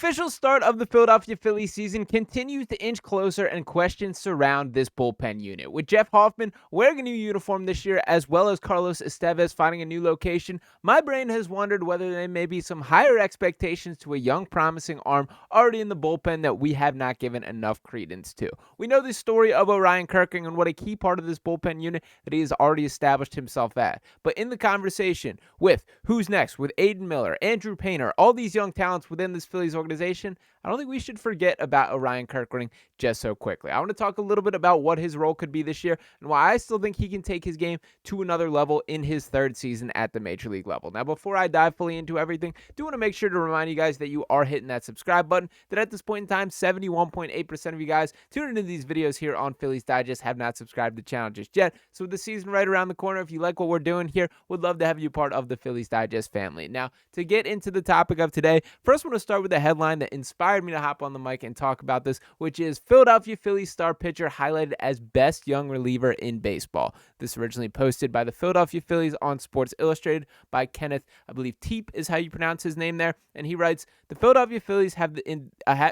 official start of the Philadelphia Phillies season continues to inch closer and questions surround this bullpen unit. With Jeff Hoffman wearing a new uniform this year, as well as Carlos Estevez finding a new location, my brain has wondered whether there may be some higher expectations to a young, promising arm already in the bullpen that we have not given enough credence to. We know the story of Orion Kerkering and what a key part of this bullpen unit that he has already established himself at. But in the conversation with who's next, with Aiden Miller, Andrew Painter, all these young talents within this Phillies organization, I don't think we should forget about Orion Kerkering just so quickly. I want to talk a little bit about what his role could be this year and why I still think he can take his game to another level in his third season at the major league level. Now, before I dive fully into everything, I do want to make sure to remind you guys that you are hitting that subscribe button, that at this point in time, 71.8% of you guys tuning into these videos here on Phillies Digest have not subscribed to the channel just yet. So with the season right around the corner, if you like what we're doing here, would love to have you part of the Phillies Digest family. Now, to get into the topic of today, first I want to start with a headline that inspired me to hop on the mic and talk about this, which is Philadelphia Phillies star pitcher highlighted as best young reliever in baseball. This originally posted by the Philadelphia Phillies on Sports Illustrated by Kenneth, I believe Teep is how you pronounce his name there, and he writes, the Philadelphia Phillies have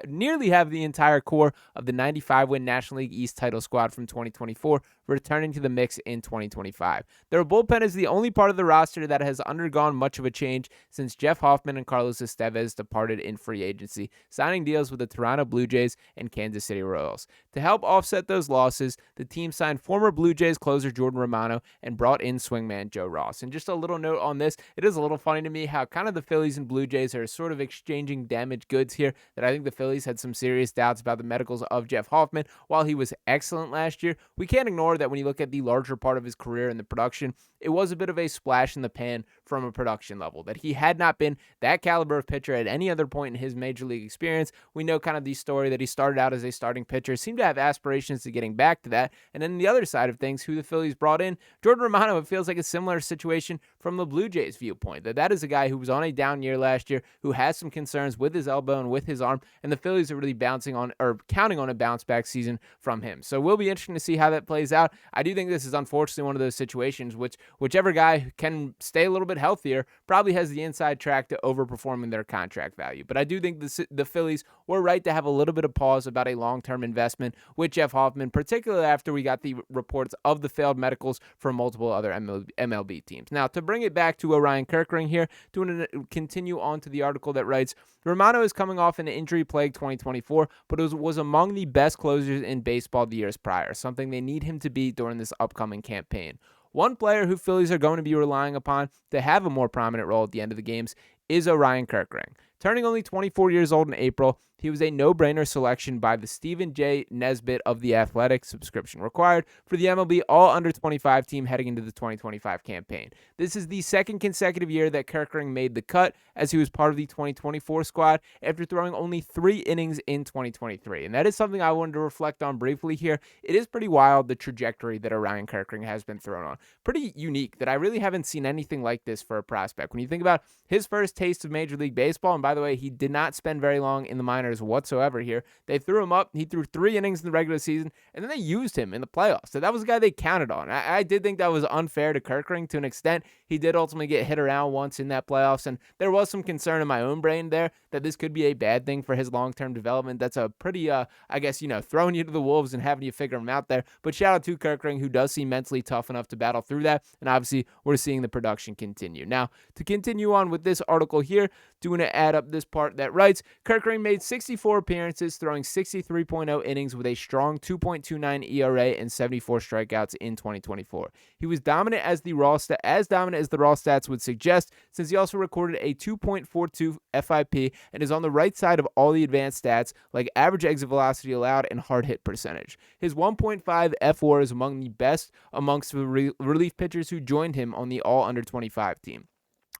nearly have the entire core of the 95-win National League East title squad from 2024 returning to the mix in 2025. Their bullpen is the only part of the roster that has undergone much of a change since Jeff Hoffman and Carlos Estevez departed in free agency, signing deals with the Toronto Blue Jays and Kansas City Royals. To help offset those losses, the team signed former Blue Jays closer Jordan Romano and brought in swingman Joe Ross. And just a little note on this, it is a little funny to me how kind of the Phillies and Blue Jays are sort of exchanging damaged goods here, that I think the Phillies had some serious doubts about the medicals of Jeff Hoffman. While he was excellent last year, we can't ignore that when you look at the larger part of his career in the production, it was a bit of a splash in the pan from a production level, that he had not been that caliber of pitcher at any other point in his major league experience. We know kind of the story that he started out as a starting pitcher, seemed to have aspirations to getting back to that. And then the other side of things, who the Phillies brought in, Jordan Romano, it feels like a similar situation from the Blue Jays viewpoint, that is a guy who was on a down year last year, who has some concerns with his elbow and with his arm, and the Phillies are really counting on a bounce back season from him. So it will be interesting to see how that plays out. I do think this is unfortunately one of those situations whichever guy can stay a little bit healthier probably has the inside track to overperforming their contract value. But I do think the Phillies were right to have a little bit of pause about a long-term investment with Jeff Hoffman, particularly after we got the reports of the failed medicals from multiple other MLB teams. Now, to bring it back to Orion Kerkering here, to continue on to the article that writes, Romano is coming off an injury-plagued 2024, but was among the best closers in baseball the years prior, something they need him to be during this upcoming campaign. One player who Phillies are going to be relying upon to have a more prominent role at the end of the games is Orion Kerkering. Turning only 24 years old in April, he was a no-brainer selection by the Stephen J. Nesbitt of The Athletic, subscription required, for the MLB All-Under-25 team heading into the 2025 campaign. This is the second consecutive year that Kerkering made the cut, as he was part of the 2024 squad after throwing only 3 innings in 2023. And that is something I wanted to reflect on briefly here. It is pretty wild, the trajectory that Orion Kerkering has been thrown on. Pretty unique, that I really haven't seen anything like this for a prospect. When you think about his first taste of Major League Baseball, and by the way, he did not spend very long in the minors whatsoever here. They threw him up. He threw 3 innings in the regular season, and then they used him in the playoffs. So that was a guy they counted on. I did think that was unfair to Kerkering to an extent. He did ultimately get hit around once in that playoffs, and there was some concern in my own brain there that this could be a bad thing for his long-term development. That's a pretty, throwing you to the wolves and having you figure him out there. But shout out to Kerkering, who does seem mentally tough enough to battle through that, and obviously we're seeing the production continue. Now, to continue on with this article here, doing to add up this part that writes, Kerkering made 64 appearances, throwing 63.0 innings with a strong 2.29 ERA and 74 strikeouts in 2024. He was dominant as dominant as the raw stats would suggest, since he also recorded a 2.42 FIP and is on the right side of all the advanced stats like average exit velocity allowed and hard hit percentage. His 1.5 F4 is among the best amongst the relief pitchers who joined him on the All-Under-25 team.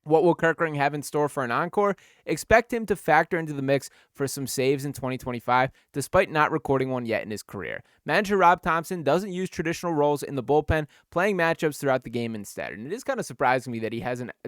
What will Kerkering have in store for an encore? Expect him to factor into the mix for some saves in 2025, despite not recording one yet in his career. Manager Rob Thomson doesn't use traditional roles in the bullpen, playing matchups throughout the game instead. And it is kind of surprising me that he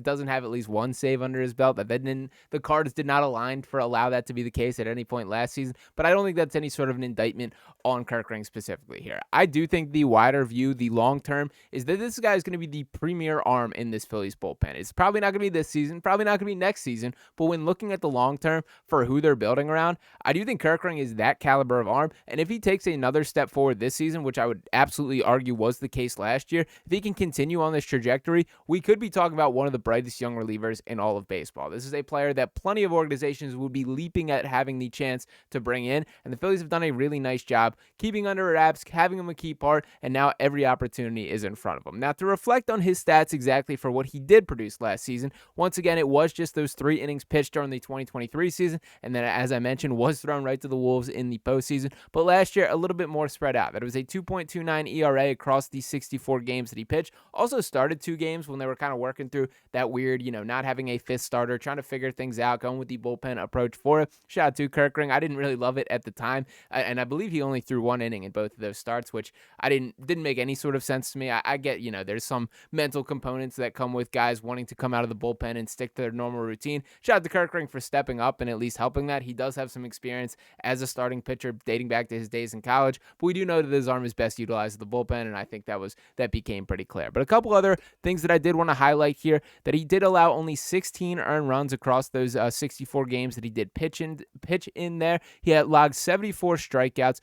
doesn't have at least one save under his belt, that the cards did not align for allow that to be the case at any point last season. But I don't think that's any sort of an indictment on Kerkering specifically here. I do think the wider view, the long term, is that this guy is going to be the premier arm in this Phillies bullpen. It's probably not going to be this season, probably not going to be next season, but when looking at the long term for who they're building around, I do think Kerkering is that caliber of arm, and if he takes another step forward this season, which I would absolutely argue was the case last year, if he can continue on this trajectory, we could be talking about one of the brightest young relievers in all of baseball. This is a player that plenty of organizations would be leaping at having the chance to bring in, and the Phillies have done a really nice job keeping under wraps, having him a key part, and now every opportunity is in front of him. Now, to reflect on his stats exactly for what he did produce last season, once again, it was just those 3 innings pitched during the 2023 season, and then, as I mentioned, was thrown right to the Wolves in the postseason, but last year, a little bit more spread out. That was a 2.29 ERA across the 64 games that he pitched. Also started 2 games when they were kind of working through that weird, not having a 5th starter, trying to figure things out, going with the bullpen approach for it. Shout out to Kerkering. I didn't really love it at the time, and I believe he only threw 1 inning in both of those starts, which I didn't make any sort of sense to me. I get, there's some mental components that come with guys wanting to come out of the bullpen and stick to their normal routine. Shout out to Kerkering for stepping up and at least helping that. He does have some experience as a starting pitcher dating back to his days in college, but we do know that his arm is best utilized at the bullpen, and I think that became pretty clear. But a couple other things that I did want to highlight here, that he did allow only 16 earned runs across those 64 games that he did pitch in there. He had logged 74 strikeouts,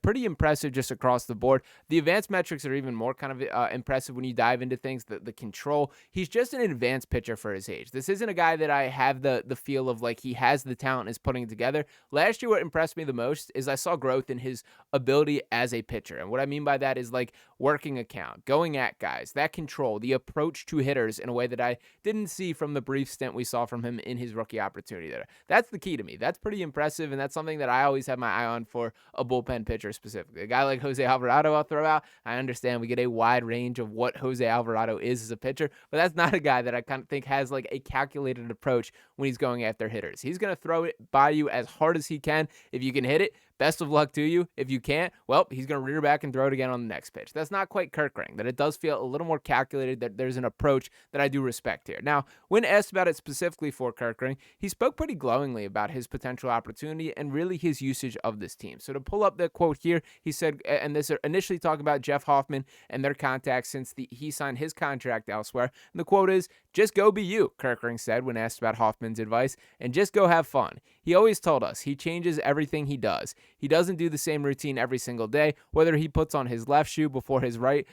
pretty impressive just across the board. The advanced metrics are even more kind of impressive when you dive into things. The control, he's just an advanced pitcher for his age. This isn't a guy that I have the feel of like he has the talent and is putting it together. Last year, what impressed me the most is I saw growth in his ability as a pitcher. And what I mean by that is like working a count, going at guys, that control, the approach to hitters in a way that I didn't see from the brief stint we saw from him in his rookie opportunity there. That's the key to me. That's pretty impressive, and that's something that I always have my eye on for a bullpen pitcher specifically. A guy like Jose Alvarado I'll throw out. I understand we get a wide range of what Jose Alvarado is as a pitcher, but that's not a guy that I kind of think has like a calculated approach when he's going after hitters. He's going to throw it by you as hard as he can. If you can hit it, best of luck to you. If you can't, well, he's going to rear back and throw it again on the next pitch. That's not quite Kerkering, that it does feel a little more calculated, that there's an approach that I do respect here. Now, when asked about it specifically for Kerkering, he spoke pretty glowingly about his potential opportunity and really his usage of this team. So to pull up the quote here, he said, and this initially talking about Jeff Hoffman and their contacts since he signed his contract elsewhere. And the quote is, "Just go be you," Kerkering said when asked about Hoffman's advice, "and just go have fun. He always told us he changes everything he does. He doesn't do the same routine every single day, whether he puts on his left shoe before his right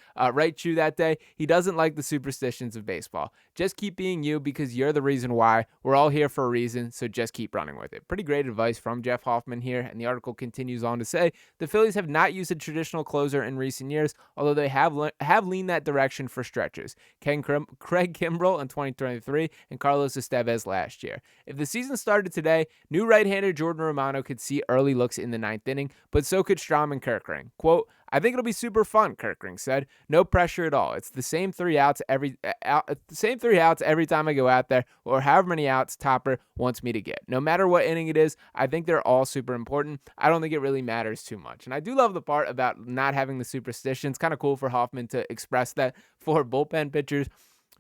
shoe that day. He doesn't like the superstitions of baseball. Just keep being you because you're the reason why. We're all here for a reason, so just keep running with it." Pretty great advice from Jeff Hoffman here, and the article continues on to say, the Phillies have not used a traditional closer in recent years, although they have leaned that direction for stretches. Craig Kimbrell in 2023 and Carlos Estevez last year. If the season started today, new right-hander Jordan Romano could see early looks in the 9th inning, but so could Strom and Kerkering. Quote, "I think it'll be super fun," Kerkering said. "No pressure at all. It's the same 3 outs every time I go out there, or however many outs Topper wants me to get. No matter what inning it is, I think they're all super important. I don't think it really matters too much." And I do love the part about not having the superstitions. Kind of cool for Hoffman to express that for bullpen pitchers.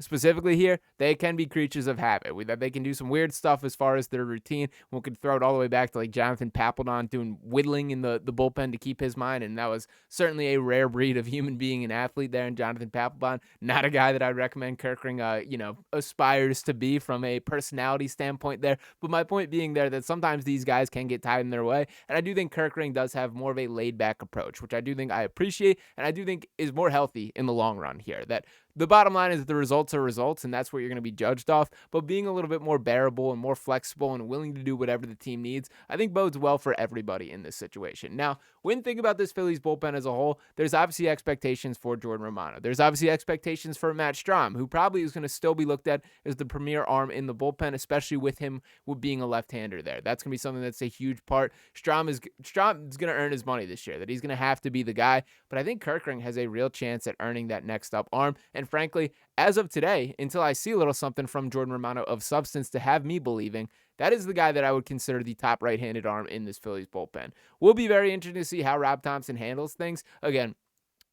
Specifically here, they can be creatures of habit. They can do some weird stuff as far as their routine. We could throw it all the way back to like Jonathan Papelbon doing whittling in the bullpen to keep his mind, and that was certainly a rare breed of human being and athlete there in Jonathan Papelbon. Not a guy that I'd recommend Kerkering, aspires to be from a personality standpoint there. But my point being there that sometimes these guys can get tied in their way, and I do think Kerkering does have more of a laid-back approach, which I do think I appreciate, and I do think is more healthy in the long run here. That the bottom line is that the results are results, and that's what you're going to be judged off. But being a little bit more bearable and more flexible and willing to do whatever the team needs, I think bodes well for everybody in this situation. Now, when thinking about this Phillies bullpen as a whole, there's obviously expectations for Jordan Romano. There's obviously expectations for Matt Strom, who probably is going to still be looked at as the premier arm in the bullpen, especially with him being a left-hander there. That's going to be something that's a huge part. Strom is going to earn his money this year, that he's going to have to be the guy. But I think Kerkering has a real chance at earning that next up arm. And frankly, as of today, until I see a little something from Jordan Romano of substance to have me believing, that is the guy that I would consider the top right-handed arm in this Phillies bullpen. Will be very interesting to see how Rob Thomson handles things. Again,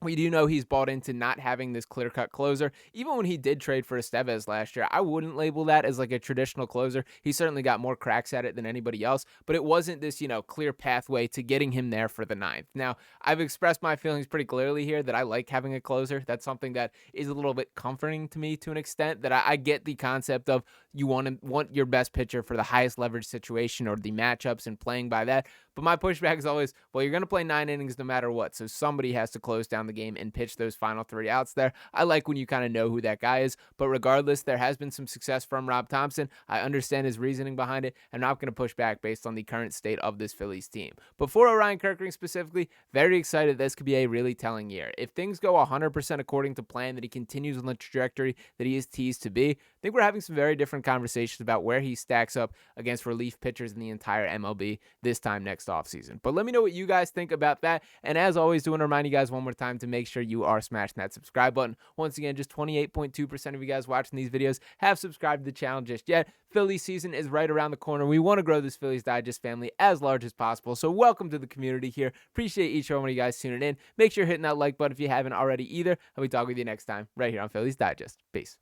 We do know he's bought into not having this clear-cut closer. Even when he did trade for Estevez last year, I wouldn't label that as like a traditional closer. He certainly got more cracks at it than anybody else, but it wasn't this, clear pathway to getting him there for the ninth. Now, I've expressed my feelings pretty clearly here that I like having a closer. That's something that is a little bit comforting to me to an extent, that I get the concept of you want your best pitcher for the highest leverage situation or the matchups and playing by that. But my pushback is always, well, you're going to play 9 innings no matter what. So somebody has to close down the game and pitch those final 3 outs there. I like when you kind of know who that guy is. But regardless, there has been some success from Rob Thomson. I understand his reasoning behind it. I'm not going to push back based on the current state of this Phillies team. But for Orion Kerkering specifically, very excited this could be a really telling year. If things go 100% according to plan, that he continues on the trajectory that he is teased to be, I think we're having some very different conversations about where he stacks up against relief pitchers in the entire MLB this time next offseason. But let me know what you guys think about that. And as always, do want to remind you guys one more time to make sure you are smashing that subscribe button. Once again, just 28.2% of you guys watching these videos have subscribed to the channel just yet. Philly season is right around the corner. We want to grow this Phillies Digest family as large as possible. So welcome to the community here. Appreciate each one of you guys tuning in. Make sure you're hitting that like button if you haven't already either. And we talk with you next time right here on Phillies Digest. Peace.